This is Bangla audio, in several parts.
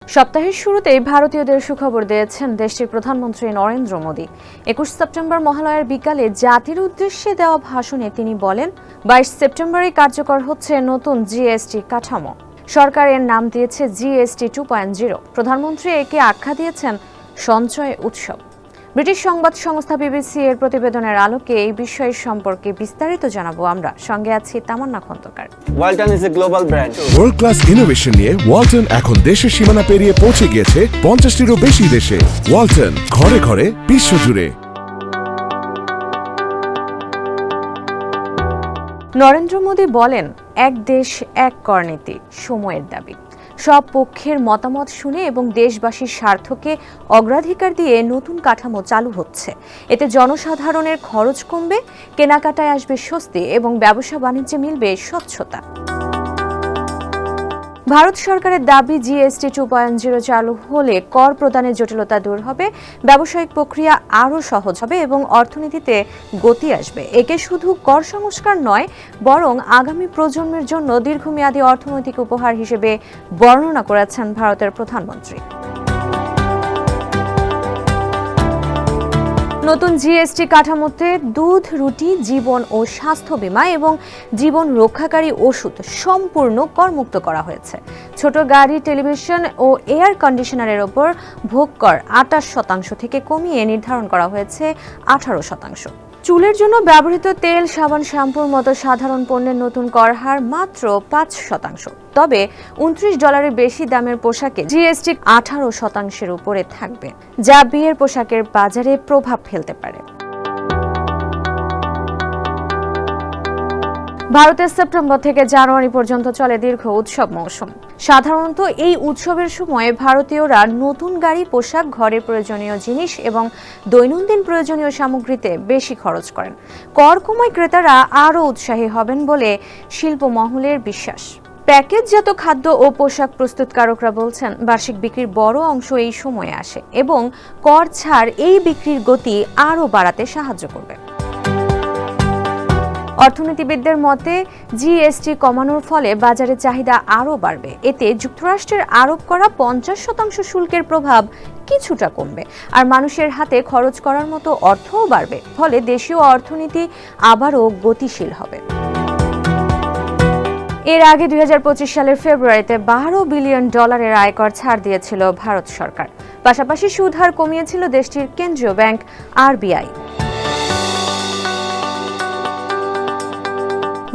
সপ্তাহের শুরুতেই ভারতীয়দের সুখবর দিয়েছেন দেশটির প্রধানমন্ত্রী নরেন্দ্র মোদী। ২১ সেপ্টেম্বর মহালয়ার বিকালে জাতির উদ্দেশ্যে দেওয়া ভাষণে তিনি বলেন, ২২ সেপ্টেম্বরই কার্যকর হচ্ছে নতুন জিএসটি কাঠামো। সরকার এর নাম দিয়েছে জিএসটি 2.0। প্রধানমন্ত্রী একে আখ্যা দিয়েছেন সঞ্চয় উৎসব। ব্রিটিশ সংবাদ সংস্থা বিবিসি এর প্রতিবেদনের আলোকে এই বিষয় সম্পর্কে বিস্তারিত জানাবো আমরা। সঙ্গে আছি Tamanna Khandakar. Walton is a global brand. World class innovation নিয়ে ওয়ালটন এখন দেশের সীমানা পেরিয়ে পৌঁছে গিয়েছে 50টিরও বেশি দেশে। ওয়ালটন, ঘরে ঘরে বিশ্বজুড়ে। নরেন্দ্র মোদী বলেন, এক দেশ এক কর নীতি সময়ের দাবি। সব পক্ষের মতামত শুনে এবং দেশবাসীর স্বার্থকে অগ্রাধিকার দিয়ে নতুন কাঠামো চালু হচ্ছে। এতে জনসাধারণের খরচ কমবে, কেনাকাটায় আসবে স্বস্তি এবং ব্যবসা বাণিজ্যে মিলবে স্বচ্ছতা। ভারত সরকারের দাবি, জিএসটি 2.0 চালু হলে কর প্রদানের জটিলতা দূর হবে, ব্যবসায়িক প্রক্রিয়া আরও সহজ হবে এবং অর্থনীতিতে গতি আসবে। একে শুধু কর সংস্কার নয়, বরং আগামী প্রজন্মের জন্য দীর্ঘমেয়াদী অর্থনৈতিক উপহার হিসেবে বর্ণনা করেছেন ভারতের প্রধানমন্ত্রী। নতুন জিএসটি কাঠামোতে দুধ, রুটি, জীবন ও স্বাস্থ্য বীমা এবং জীবন রক্ষাকারী ওষুধ সম্পূর্ণ করমুক্ত করা হয়েছে। ছোট গাড়ি, টেলিভিশন ও এয়ার কন্ডিশনারের ওপর ভোগ কর 28% থেকে কমিয়ে নির্ধারণ করা হয়েছে 18%। চুলের জন্য ব্যবহৃত তেল, সাবান, শ্যাম্পুর মতো সাধারণ পণ্যের নতুন কর হার মাত্র 5%। তবে $29 বেশি দামের পোশাকে জিএসটি 18% উপরে থাকবে, যা বিয়ের পোশাকের বাজারে প্রভাব ফেলতে পারে। ভারতের সেপ্টেম্বর থেকে জানুয়ারি পর্যন্ত চলে দীর্ঘ উৎসব মৌসুম। সাধারণত এই উৎসবের সময় ভারতীয়রা নতুন গাড়ি, পোশাক, ঘরের প্রয়োজনীয় জিনিস এবং দৈনন্দিন প্রয়োজনীয় সামগ্রীতে বেশি খরচ করেন। কর কমায় ক্রেতারা আরও উৎসাহী হবেন বলে শিল্প মহলের বিশ্বাস। প্যাকেজজাত খাদ্য ও পোশাক প্রস্তুতকারকরা বলছেন, বার্ষিক বিক্রির বড় অংশ এই সময়ে আসে এবং কর ছাড় এই বিক্রির গতি আরও বাড়াতে সাহায্য করবে। অর্থনীতিবিদদের মতে, জিএসটি কমানোর ফলে বাজারে চাহিদা আরও বাড়বে। এতে যুক্তরাষ্ট্রের আরোপ করা 50% শুল্কের প্রভাব কিছুটা কমবে, আর মানুষের হাতে খরচ করার মতো অর্থও বাড়বে। ফলে দেশীয় অর্থনীতি আবারও গতিশীল হবে। এর আগে 2025 সালের ফেব্রুয়ারিতে $12 বিলিয়ন আয়কর ছাড় দিয়েছিল ভারত সরকার। পাশাপাশি সুদ হার কমিয়েছিল দেশটির কেন্দ্রীয় ব্যাংক আরবিআই।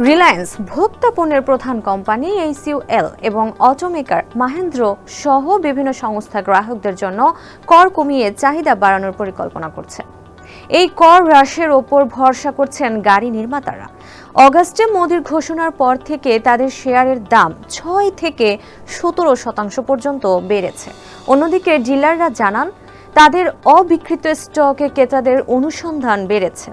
রিলায়েন্স, ভোক্তা পণ্যের প্রধান কোম্পানি HUL এবং অটোমেকার মাহেন্দ্র সহ বিভিন্ন সংস্থা গ্রাহকদের জন্য কর কমিয়ে চাহিদা বাড়ানোর পরিকল্পনা করছে। এই কর হ্রাসের ওপর ভরসা করছেন গাড়ি নির্মাতারা। অগাস্টে মোদির ঘোষণার পর থেকে তাদের শেয়ারের দাম 6 থেকে 17% পর্যন্ত বেড়েছে। অন্যদিকে ডিলাররা জানান, তাদের অবিক্রিত স্টকে ক্রেতাদের অনুসন্ধান বেড়েছে।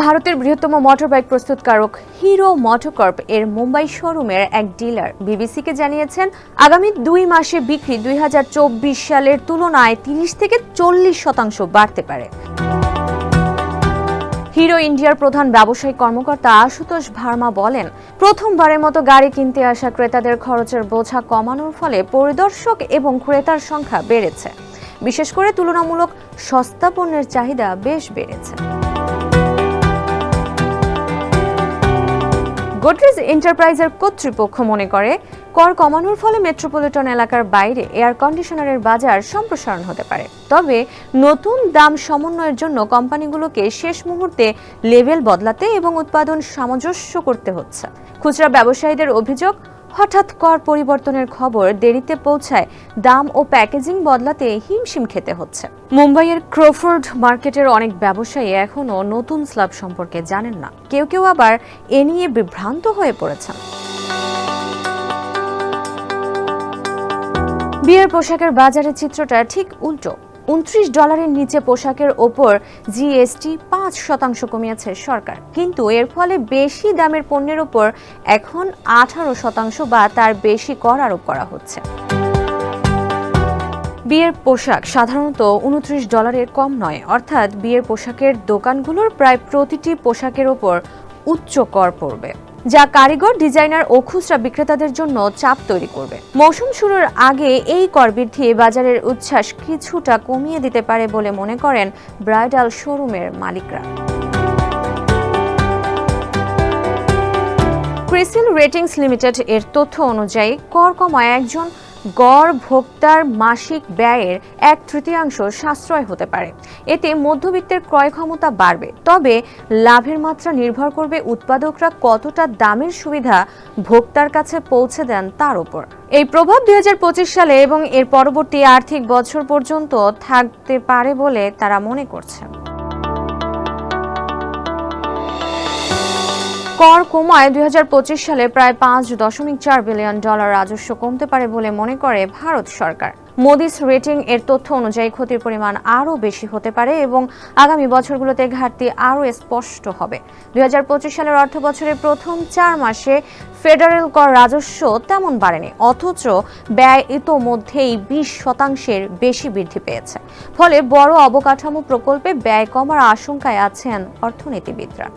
ভারতের বৃহত্তম মোটরবাইক প্রস্তুতকারক হিরো মোটোকর্প এর মুম্বাই শোরুমের এক ডিলার বিবিসিকে জানিয়েছেন, আগামী 2 মাসে বিক্রি 2024 সালের তুলনায় 30 থেকে 40% বাড়তে পারে। হিরো ইন্ডিয়ার প্রধান ব্যবসায়িক কর্মকর্তা আশুতোষ ভার্মা বলেন, প্রথমবারের মতো গাড়ি কিনতে আসা ক্রেতাদের খরচের বোঝা কমানোর ফলে পরিদর্শক এবং ক্রেতার সংখ্যা বেড়েছে। বিশেষ করে তুলনামূলক সস্তা পণ্যের চাহিদা বেশ বেড়েছে। গোদরেজ এন্টারপ্রাইজের কর্তৃপক্ষ মনে করে, কর কমানোর ফলে মেট্রোপলিটন এলাকার বাইরে এয়ার কন্ডিশনারের বাজার সম্প্রসারণ হতে পারে। তবে নতুন দাম সমন্বয়ের জন্য কোম্পানিগুলোকে শেষ মুহূর্তে লেভেল বদলাতে এবং উৎপাদন সামঞ্জস্য করতে হচ্ছে। খুচরা ব্যবসায়ীদের অভিযোগ, হঠাৎ কর পরিবর্তনের খবর দেরিতে পৌঁছায় দাম ও প্যাকেজিং বদলাতে হিমশিম খেতে হচ্ছে। মুম্বাইয়ের ক্রফোর্ড মার্কেটের অনেক ব্যবসায়ী এখনও নতুন স্ল্যাব সম্পর্কে জানেন না। কেউ কেউ আবার এ নিয়ে বিভ্রান্ত হয়ে পড়েছেন। বিয়ের পোশাকের বাজারের চিত্রটা ঠিক উল্টো। $29 নিচে পোশাকের ওপর জিএসটি 5% কমিয়েছে সরকার, কিন্তু এর ফলে বেশি দামের পণ্যের ওপর এখন 18% বা তার বেশি কর আরোপ করা হচ্ছে। বিয়ের পোশাক সাধারণত $29 কম নয়, অর্থাৎ বিয়ের পোশাকের দোকানগুলোর প্রায় প্রতিটি পোশাকের ওপর উচ্চ কর পড়বে। যা কারিগর, ডিজাইনার ও খুচরা বিক্রেতাদের জন্য চাপ তৈরি করবে। মৌসুম শুরুর আগে এই কর বৃদ্ধি বাজারের উচ্ছ্বাস কিছুটা কমিয়ে দিতে পারে বলে মনে করেন ব্রাইডাল শোরুমের মালিকরা। ক্রিসিল রেটিংস লিমিটেড এর তথ্য অনুযায়ী কর কমায় একজন গড় ভোক্তার মাসিক ব্যয়ের 1/3 সাশ্রয় হতে পারে। এতে মধ্যবিত্তের ক্রয় ক্ষমতা বাড়বে, তবে লাভের মাত্রা নির্ভর করবে উৎপাদকরা কতটা দামের সুবিধা ভোক্তার কাছে পৌঁছে দেন তার উপর। এই প্রভাব 2025 সালে এবং এর পরবর্তী আর্থিক বছর পর্যন্ত থাকতে পারে বলে তারা মনে করছে। কর কমায় 2025 সালে প্রায় $5.4 বিলিয়ন রাজস্ব কমতে পারে বলে মনে করে ভারত সরকার। মুডিস রেটিং এর তথ্য অনুযায়ী ক্ষতির পরিমাণ আরও বেশি হতে পারে এবং আগামী বছরগুলোতে ঘাটতি আরও স্পষ্ট হবে। 2025 সালের অর্থ বছরের প্রথম 4 মাসে ফেডারেল কর রাজস্ব তেমন বাড়েনি, অথচ ব্যয় ইতোমধ্যেই 20% বেশি বৃদ্ধি পেয়েছে। ফলে বড় অবকাঠামো প্রকল্পে ব্যয় কমার আশঙ্কায় আছেন অর্থনীতিবিদরা।